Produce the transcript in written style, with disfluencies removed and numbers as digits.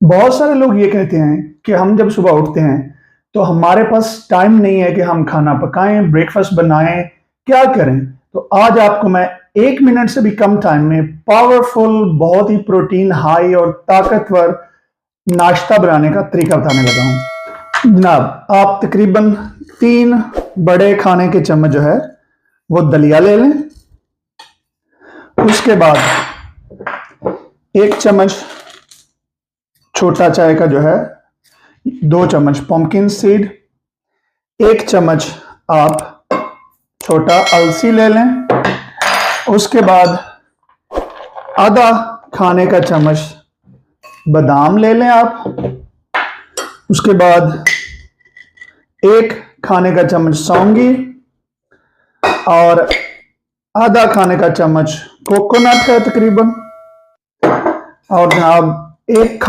बहुत सारे लोग ये कहते हैं कि हम जब सुबह उठते हैं तो हमारे पास टाइम नहीं है कि हम खाना पकाएं, ब्रेकफास्ट बनाएं, क्या करें। तो आज आपको मैं 1 मिनट से भी कम टाइम में पावरफुल, बहुत ही प्रोटीन हाई और ताकतवर नाश्ता बनाने का तरीका बताने लगा हूं। जनाब, आप तकरीबन 3 बड़े खाने के चम्मच जो है वो दलिया ले लें। उसके बाद 1 चम्मच छोटा चाय का जो है, 2 चम्मच पम्पकिन सीड, 1 चम्मच आप छोटा अलसी ले लें। उसके बाद आधा खाने का चम्मच बादाम ले लें आप। उसके बाद 1 खाने का चम्मच सौंगी और आधा खाने का चम्मच कोकोनट है तकरीबन। और जनाब 1 खाने